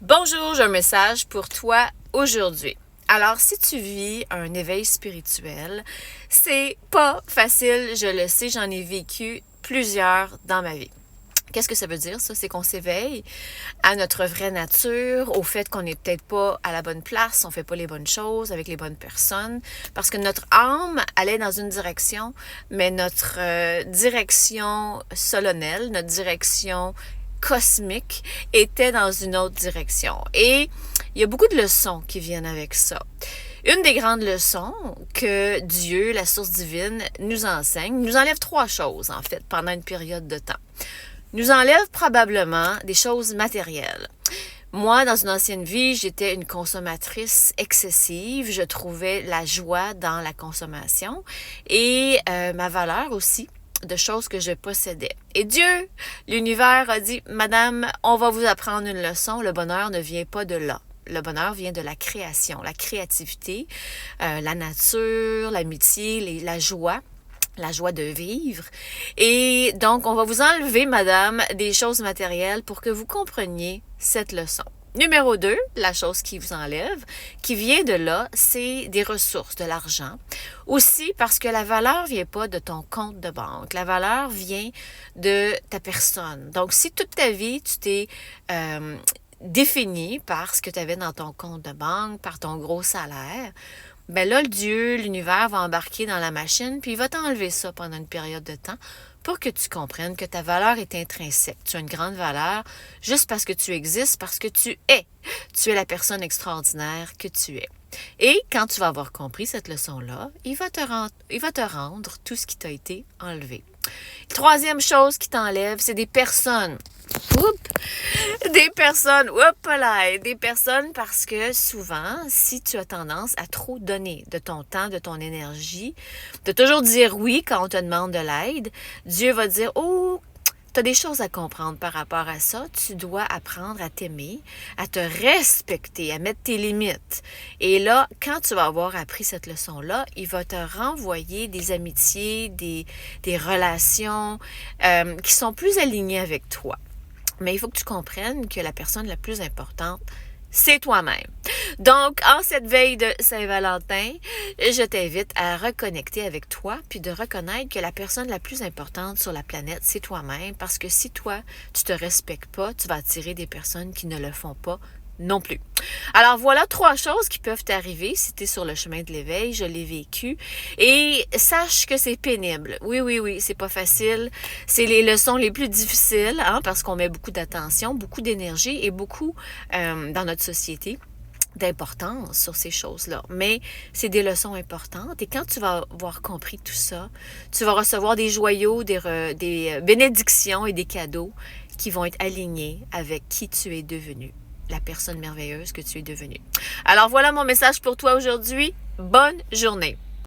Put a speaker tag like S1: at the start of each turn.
S1: Bonjour, j'ai un message pour toi aujourd'hui. Alors, si tu vis un éveil spirituel, c'est pas facile, je le sais, j'en ai vécu plusieurs dans ma vie. Qu'est-ce que ça veut dire, ça? C'est qu'on s'éveille à notre vraie nature, au fait qu'on n'est peut-être pas à la bonne place, on fait pas les bonnes choses avec les bonnes personnes, parce que notre âme allait dans une direction, mais notre direction solennelle, notre direction cosmique était dans une autre direction. Et il y a beaucoup de leçons qui viennent avec ça. Une des grandes leçons que Dieu, la source divine, nous enseigne, nous enlève trois choses, en fait, pendant une période de temps. Nous enlève probablement des choses matérielles. Moi, dans une ancienne vie, j'étais une consommatrice excessive. Je trouvais la joie dans la consommation et ma valeur aussi de choses que je possédais. Et Dieu, l'univers a dit, Madame, on va vous apprendre une leçon. Le bonheur ne vient pas de là. Le bonheur vient de la création, la créativité, la nature, l'amitié, la joie de vivre. Et donc, on va vous enlever, madame, des choses matérielles pour que vous compreniez cette leçon. Numéro 2, la chose qui vous enlève, qui vient de là, c'est des ressources, de l'argent. Aussi parce que la valeur vient pas de ton compte de banque. La valeur vient de ta personne. Donc, si toute ta vie, tu t'es défini par ce que tu avais dans ton compte de banque, par ton gros salaire, ben là, le Dieu, l'univers va embarquer dans la machine, puis il va t'enlever ça pendant une période de temps pour que tu comprennes que ta valeur est intrinsèque. Tu as une grande valeur juste parce que tu existes, parce que tu es. Tu es la personne extraordinaire que tu es. Et quand tu vas avoir compris cette leçon-là, il va te rendre tout ce qui t'a été enlevé. Troisième chose qui t'enlève, c'est des personnes. Des personnes parce que souvent, si tu as tendance à trop donner de ton temps, de ton énergie, de toujours dire oui quand on te demande de l'aide, Dieu va dire, oh, tu as des choses à comprendre par rapport à ça. Tu dois apprendre à t'aimer, à te respecter, à mettre tes limites. Et là, quand tu vas avoir appris cette leçon-là, il va te renvoyer des amitiés, des relations qui sont plus alignées avec toi. Mais il faut que tu comprennes que la personne la plus importante, c'est toi-même. Donc, en cette veille de Saint-Valentin, je t'invite à reconnecter avec toi, puis de reconnaître que la personne la plus importante sur la planète, c'est toi-même, parce que si toi, tu te respectes pas, tu vas attirer des personnes qui ne le font pas non plus. Alors voilà 3 choses qui peuvent t'arriver si tu es sur le chemin de l'éveil, je l'ai vécu et sache que c'est pénible. Oui, c'est pas facile, c'est les leçons les plus difficiles parce qu'on met beaucoup d'attention, beaucoup d'énergie et beaucoup dans notre société d'importance sur ces choses-là. Mais c'est des leçons importantes et quand tu vas avoir compris tout ça, tu vas recevoir des joyaux, des bénédictions et des cadeaux qui vont être alignés avec qui tu es devenu, la personne merveilleuse que tu es devenue. Alors voilà mon message pour toi aujourd'hui. Bonne journée.